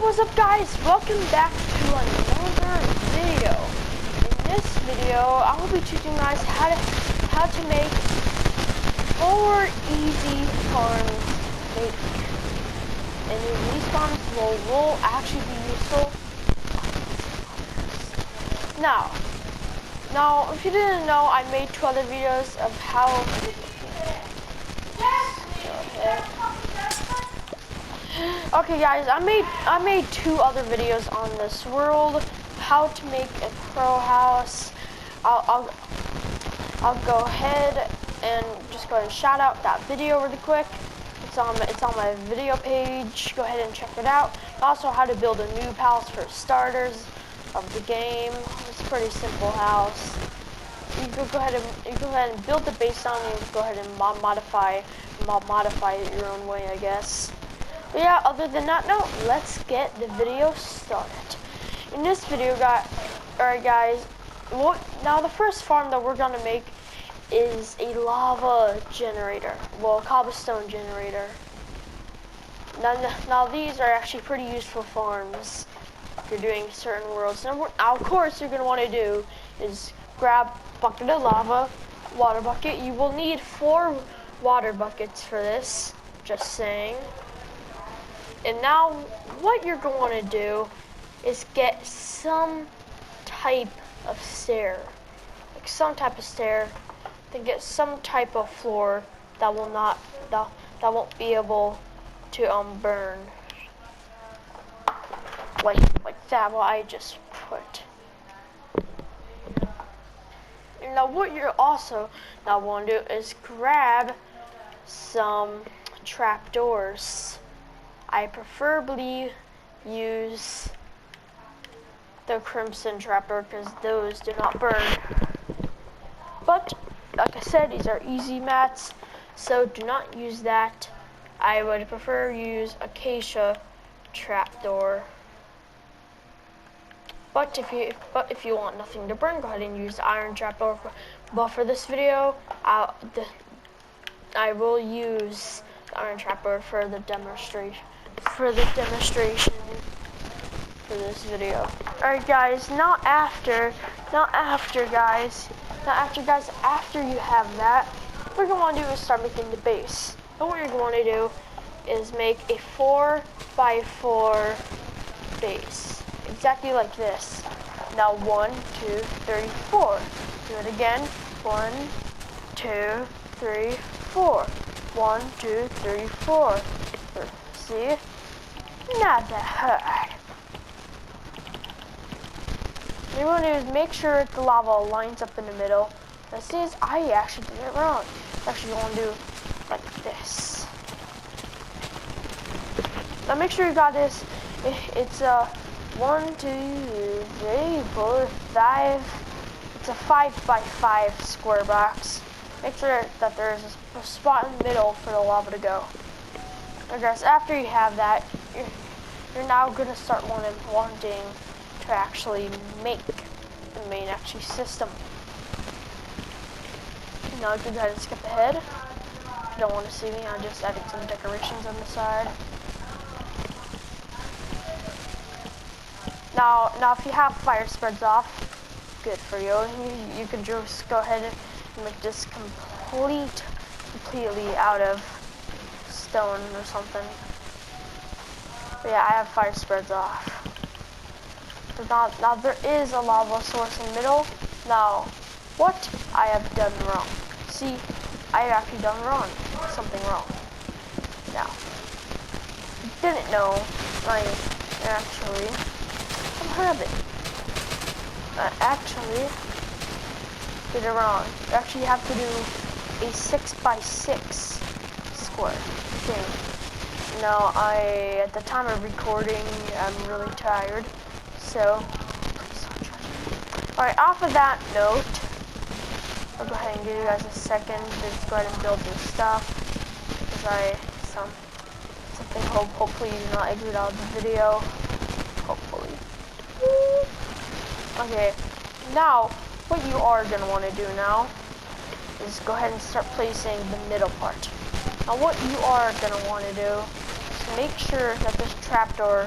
what's up guys? Welcome back to another video. In this video, I will be teaching you guys how to make 4 easy farms make. And these farms will actually be useful. Now, if you didn't know, I made 2 other videos of how. Okay guys, I made 2 other videos on this world, how to make a pro house. I'll go ahead and just go ahead and shout out that video really quick. It's on my video page. Go ahead and check it out. Also, how to build a noob house for starters of the game. It's a pretty simple house. You go ahead and build the base on it. You go ahead and modify it your own way, I guess. But yeah, other than that note, let's get the video started. In this video, guys, now the first farm that we're gonna make is a lava generator, well, a cobblestone generator. Now these are actually pretty useful farms if you're doing certain worlds. Now, of course, you're gonna want to do is grab a bucket of lava, water bucket. You will need 4 water buckets for this. Just saying. And now, what you're going to want to do is get some type of stair. Like some type of stair. Then get some type of floor that won't be able to burn. Like that what I just put. And now what you're also now want to do is grab some trapdoors. I preferably use the crimson trapdoor because those do not burn. But like I said, these are easy mats, so do not use that. I would prefer use acacia trapdoor. But if you want nothing to burn, go ahead and use the iron trapdoor. But for this video, I will use the iron trapdoor for the demonstration. For this video. Alright guys, after you have that, what you're going to do is start making the base. And what you're going to do is make a 4x4 base. Exactly like this. Now 1, 2, 3, 4. Do it again. 1, 2, 3, 4. 1, 2, 3, 4. See? Not that hard. What you want to do is make sure the lava lines up in the middle. Now see, I actually did it wrong. Actually, you want to do like this. Now make sure you got this. It's a 1, 2, 3, 4, 5. It's a 5x5 square box. Make sure that there's a spot in the middle for the lava to go. I guess after you have that, you're now gonna start wanting to actually make the main system. Now go ahead and skip ahead. If you don't want to see me, I just added some decorations on the side. Now if you have fire spreads off, good for you. You can just go ahead and make this completely out of stone or something. But yeah, I have fire spreads off. So now there is a lava source in the middle. Now, what I have done wrong. See, I have actually done something wrong. Now, didn't know, I actually did it wrong. You actually have to do a 6x6 square thing. Now, at the time of recording, I'm really tired, so please don't judge me. Alright, off of that note, I'll go ahead and give you guys a second to just go ahead and build your stuff, because something hopefully you do not exit out of the video, hopefully. Okay, now, what you are going to want to do now is go ahead and start placing the middle part. Now what you are going to want to do is make sure that this trapdoor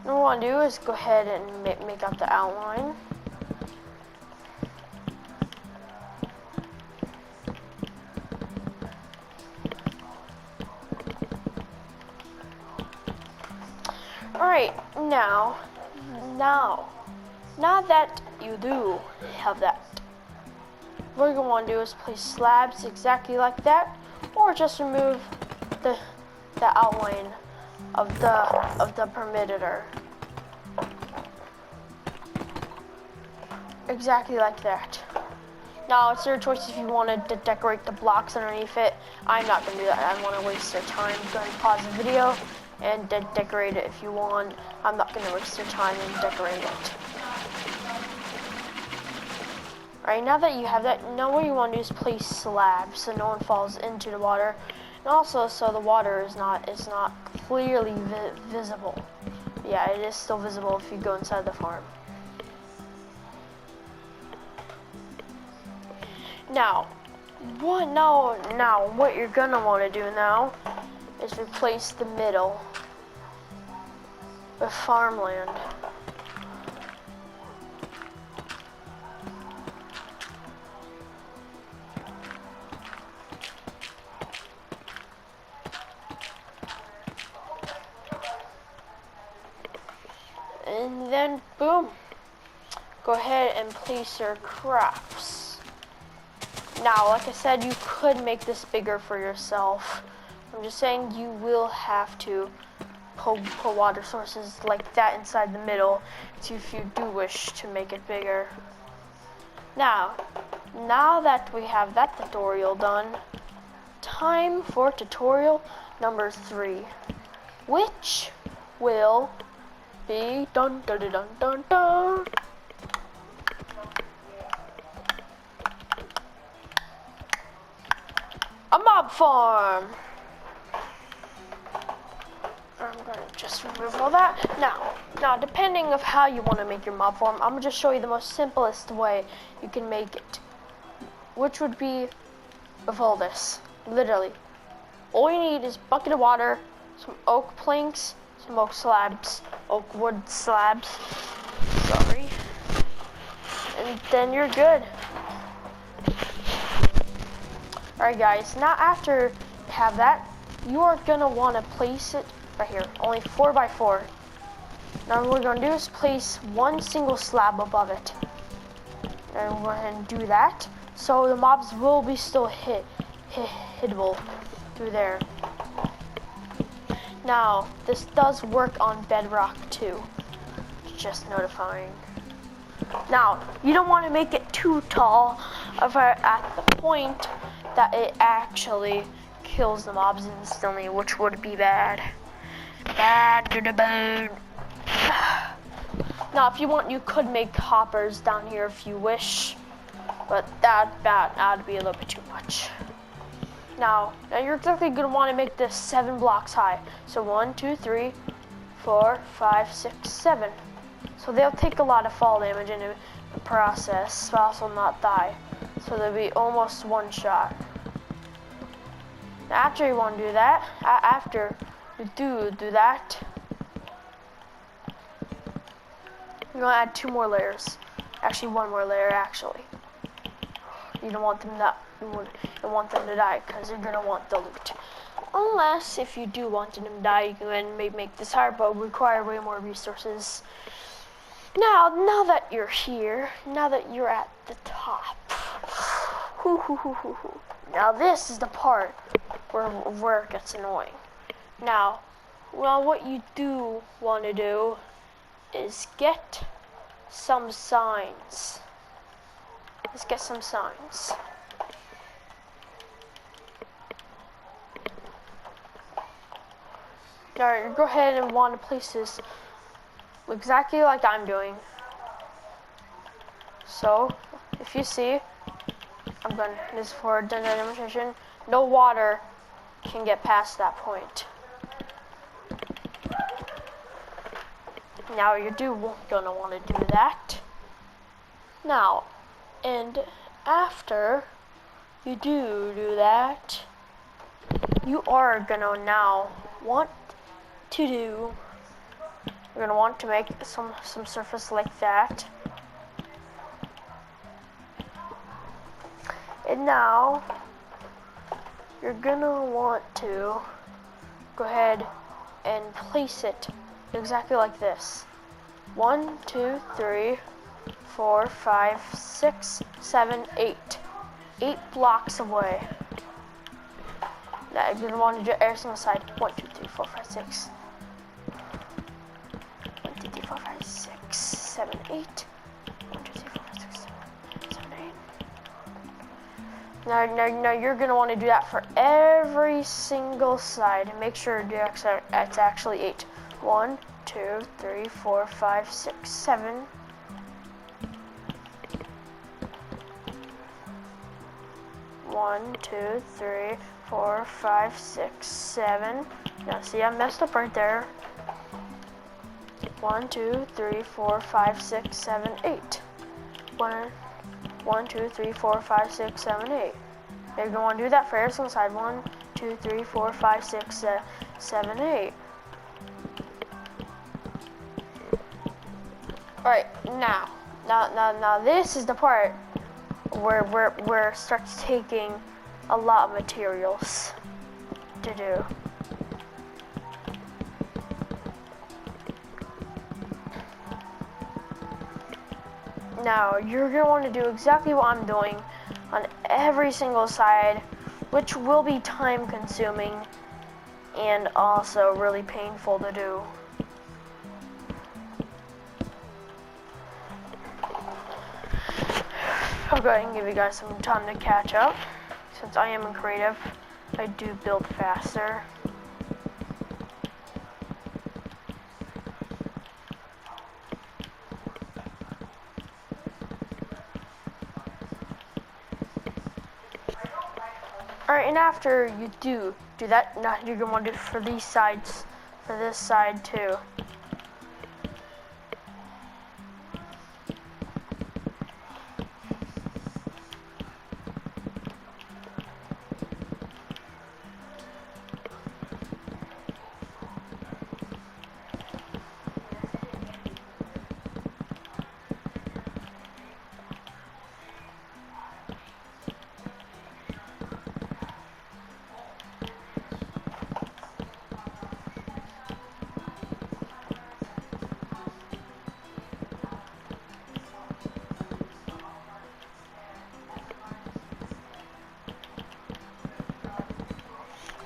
What we want to do is go ahead and make out the outline. Alright, now that you do have that, what you're going to want to do is place slabs exactly like that, or just remove the outline of the perimeter. Exactly like that. Now it's your choice if you want to decorate the blocks underneath it. I'm not going to do that. I don't want to waste your time. Go ahead and pause the video and decorate it if you want. I'm not going to waste your time and decorate it. Alright, now that you have that, now what you want to do is place slabs so no one falls into the water. And also so the water is not clearly visible. Yeah, it is still visible if you go inside the farm. Now what you're gonna want to do now is replace the middle with farmland. And then boom, go ahead and place your crops. Now, like I said, you could make this bigger for yourself. I'm just saying you will have to put water sources like that inside the middle if you do wish to make it bigger. Now that we have that tutorial done, time for tutorial number 3, which will be dun dun dun dun dun. A mob farm. I'm gonna just remove all that. Now, depending of how you want to make your mob farm, I'm gonna just show you the most simplest way you can make it, which would be with all this. Literally, all you need is a bucket of water, some oak planks, some oak slabs, oak wood slabs. Sorry, and then you're good. Alright guys, now after you have that, you are gonna want to place it right here, only 4x4. Now what we're gonna do is place one single slab above it. And we'll go ahead and do that, so the mobs will be still hittable through there. Now, this does work on bedrock too, just notifying. Now, you don't want to make it too tall at the point that it actually kills the mobs instantly, which would be bad. Bad to the bone. Now, if you want, you could make hoppers down here if you wish, but that'd be a little bit too much. Now you're exactly going to want to make this 7 blocks high. So 1, 2, 3, 4, 5, 6, 7. So they'll take a lot of fall damage in the process, but also not die. So they'll be almost one shot. Now, after you want to do that, after you do that, you're going to add 2 more layers. Actually, 1 more layer, actually. You don't want them to die because you're going to want the loot. Unless, if you do want them to die, you can make this hard, but require way more resources. Now that you're here, now that you're at the top, now this is the part where it gets annoying. Now, what you do want to do is get some signs. Let's get some signs. Alright, go ahead and want to place this exactly like I'm doing. So, if you see, I'm going to, this is for a demonstration, no water can get past that point. Now you're gonna want to do that. Now, and after you do that, you are gonna now want to do You're gonna want to make some surface like that. And now you're gonna want to go ahead and place it exactly like this. 1, 2, 3, 4, 5, 6, 7, 8. 8 blocks away. Now you're gonna want to do every single side. 1, 2, 3, 4, 5, 6. 1, 2, 3, 4, 5, 6, 7, 8. 1, 2, 3, 4, 5, 6, 7, 8. Now you're gonna want to do that for every single side and make sure it's actually 8. 1, 2, 3, 4, 5, 6, 7. 1, 2, 3, 4, 5, 6, 7. Now see, I messed up right there. 1, 2, 3, 4, 5, 6, 7, 8. 1, 2, 3, 4, 5, 6, 7, 8. You're going to want to do that for every single side. 1, 2, 3, 4, 5, 6, 7, 8. Alright, now this is the part where it starts taking a lot of materials to do. Now, you're going to want to do exactly what I'm doing on every single side, which will be time consuming and also really painful to do. I'll go ahead and give you guys some time to catch up. Since I am creative, I do build faster. Alright, and after you do that, now you're gonna want to do it for these sides, for this side too.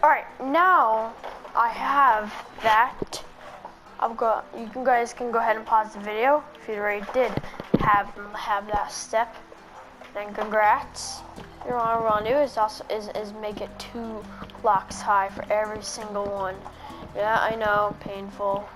Alright, now I have that. You guys can go ahead and pause the video if you already did have that step. Then congrats. What I want to do is make it 2 blocks high for every single one. Yeah, I know, painful.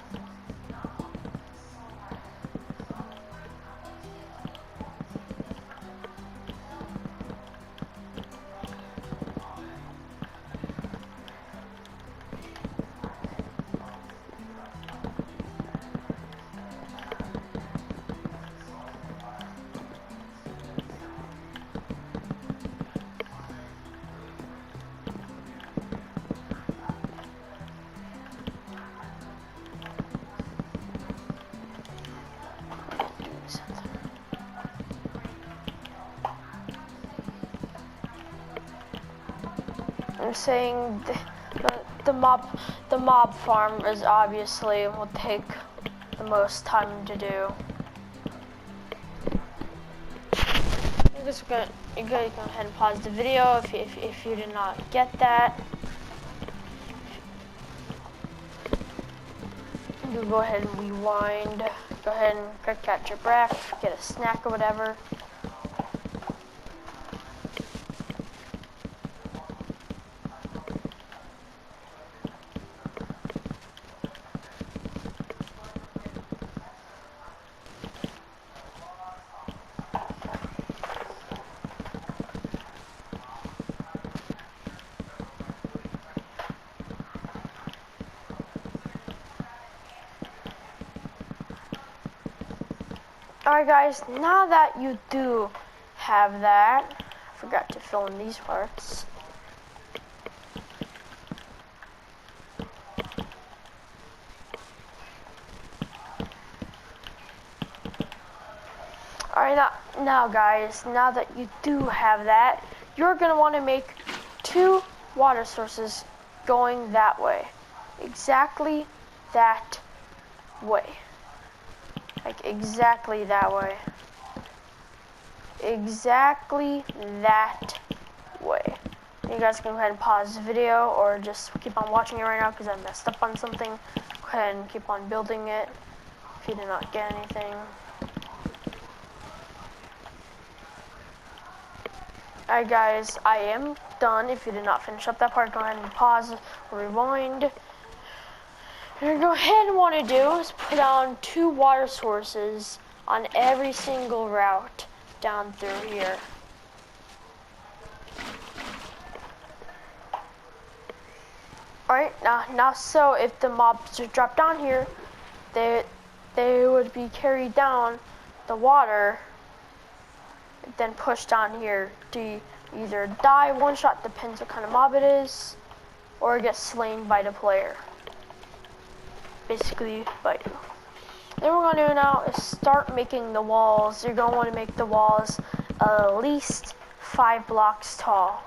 I'm saying the mob farm is obviously will take the most time to do. You guys go ahead and pause the video if you did not get that. You go ahead and rewind. Go ahead and catch your breath, get a snack or whatever. Alright guys, now that you do have that, I forgot to fill in these parts. Alright, now guys, now that you do have that, you're going to want to make 2 water sources going that way. Exactly that way. Like exactly that way. Exactly that way. You guys can go ahead and pause the video or just keep on watching it right now because I messed up on something. Go ahead and keep on building it if you did not get anything. Alright guys, I am done. If you did not finish up that part, go ahead and pause or rewind. What you're going to go ahead and want to do is put down 2 water sources on every single route down through here. Alright, now so if the mobs drop down here, they would be carried down the water, then pushed down here to either die one shot, depends what kind of mob it is, or get slain by the player. Basically, by you. Then what we're gonna do now is start making the walls. You're gonna want to make the walls at least 5 blocks tall.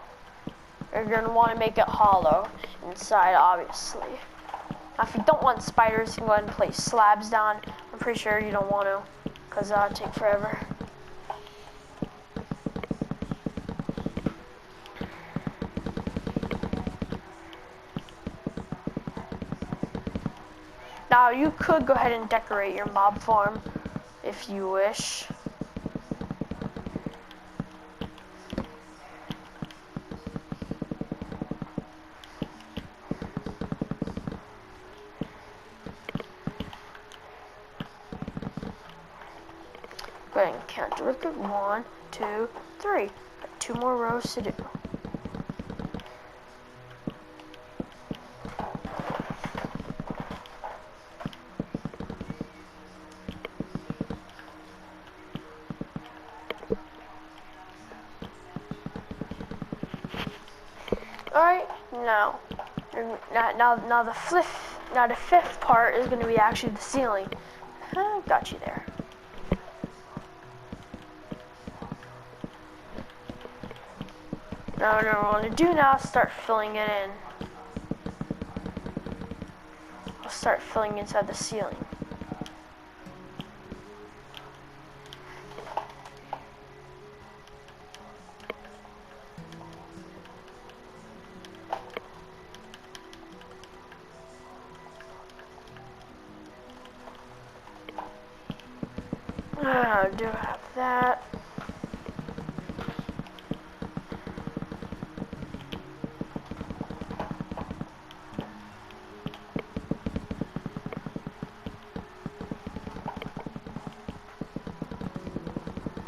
You're gonna want to make it hollow inside, obviously. Now, if you don't want spiders, you can go ahead and place slabs down. I'm pretty sure you don't want to, because that'll take forever. Now, you could go ahead and decorate your mob farm if you wish. Go ahead and count real quick. 1, 2, 3. Got 2 more rows to do. Alright, now the fifth part is going to be actually the ceiling. Got you there. Now what I want to do now is start filling it in. I'll start filling inside the ceiling. I do have that.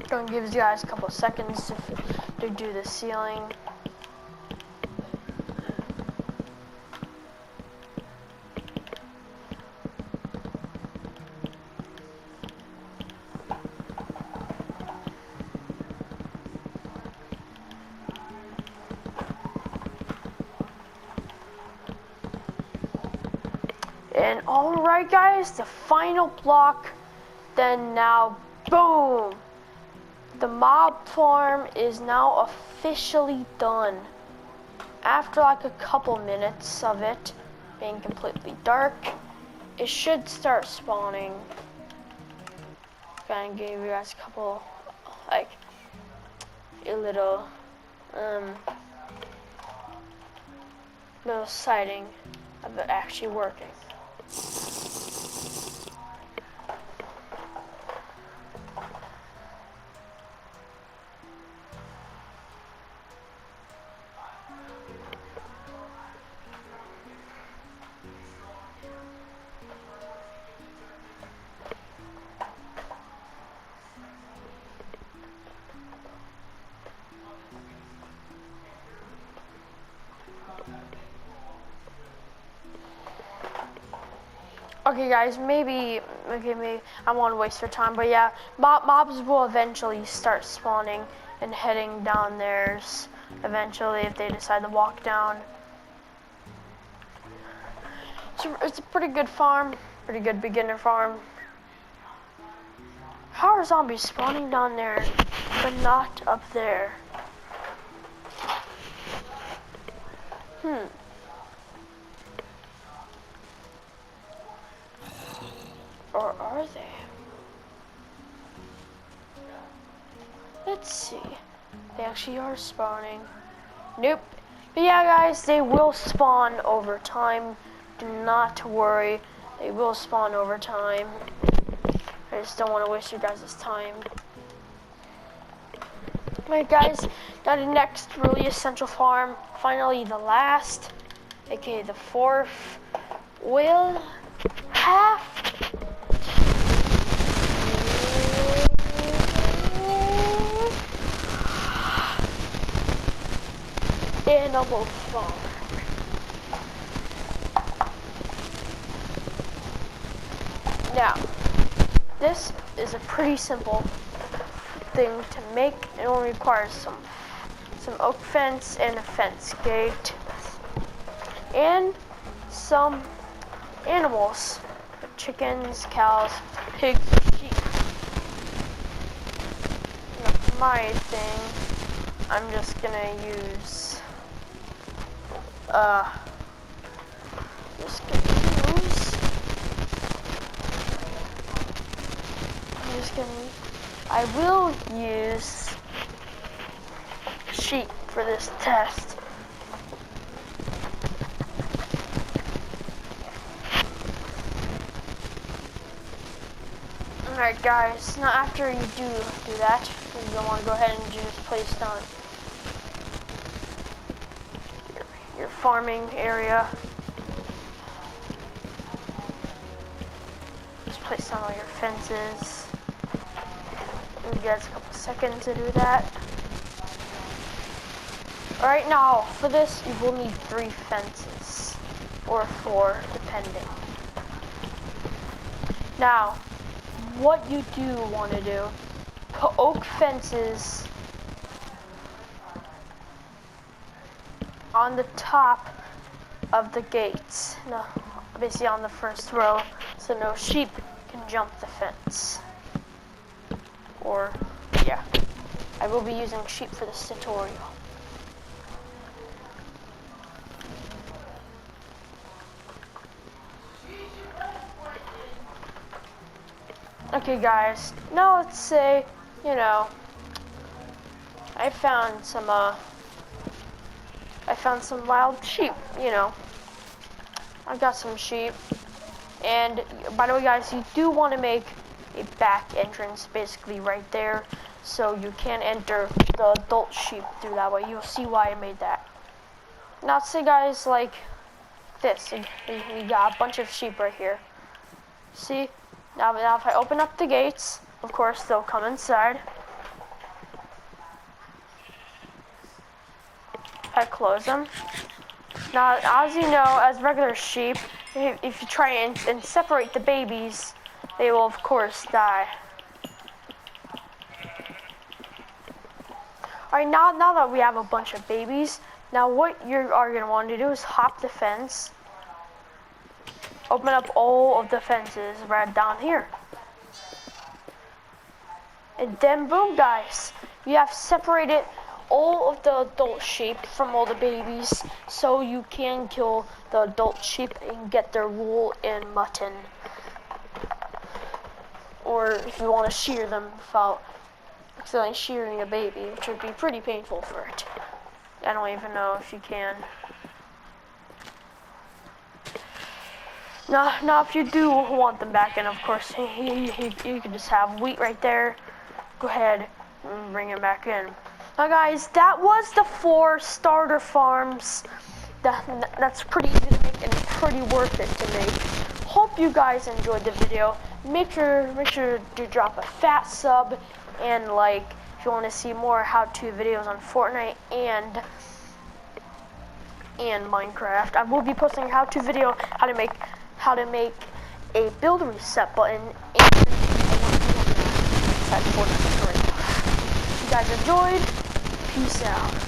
Gonna give you guys a couple of seconds to do the ceiling. And alright guys, the final block, then now boom! The mob farm is now officially done. After like a couple minutes of it being completely dark, it should start spawning. Gonna give you guys a couple, like, a little sighting of it actually working. Okay guys, maybe I don't want to waste your time, but yeah, mobs will eventually start spawning and heading down theirs eventually if they decide to walk down. So it's a pretty good farm, pretty good beginner farm. How are zombies spawning down there, but not up there? Or are they? Let's see. They actually are spawning. Nope. But yeah, guys, they will spawn over time. Do not worry. They will spawn over time. I just don't want to waste your guys' time. Alright, guys. Now the next really essential farm. Finally, the last, aka the fourth, will have animal farm. Now, this is a pretty simple thing to make. It only requires some oak fence and a fence gate and some animals, chickens, cows, pigs, sheep. Now, for my thing, I'm just gonna use I will use sheep for this test. Alright guys, now after you do that, you'll want to go ahead and just place down your farming area. Just place down all your fences. Give you guys a couple seconds to do that. Alright, now for this you will need 3 fences, or 4 depending. Now, what you do want to do, put oak fences on the top of the gates, no, basically on the first row, so no sheep can jump the fence. Or, yeah, I will be using sheep for this tutorial. Okay guys, now let's say, you know, I found some wild sheep, you know. I've got some sheep. And by the way guys, you do want to make a back entrance basically right there, so you can enter the adult sheep through that way. You'll see why I made that. Now say guys, like this, we got a bunch of sheep right here. See? Now if I open up the gates, of course they'll come inside. I close them. Now as you know, as regular sheep, if you try and separate the babies, they will of course die. Alright, now that we have a bunch of babies, now what you are going to want to do is hop the fence, open up all of the fences right down here. And then boom guys, you have separated all of the adult sheep from all the babies, so you can kill the adult sheep and get their wool and mutton. Or if you want to shear them without accidentally shearing a baby, which would be pretty painful for it. I don't even know if you can. Now if you do want them back in, of course, you can just have wheat right there. Go ahead and bring it back in. Now guys, that was the 4 starter farms. That's pretty easy to make and pretty worth it to make. Hope you guys enjoyed the video. Make sure to drop a fat sub and like if you want to see more how-to videos on Fortnite and Minecraft. I will be posting a how-to video how to make a build reset button and inside Fortnite tutorial. If you guys enjoyed, peace out.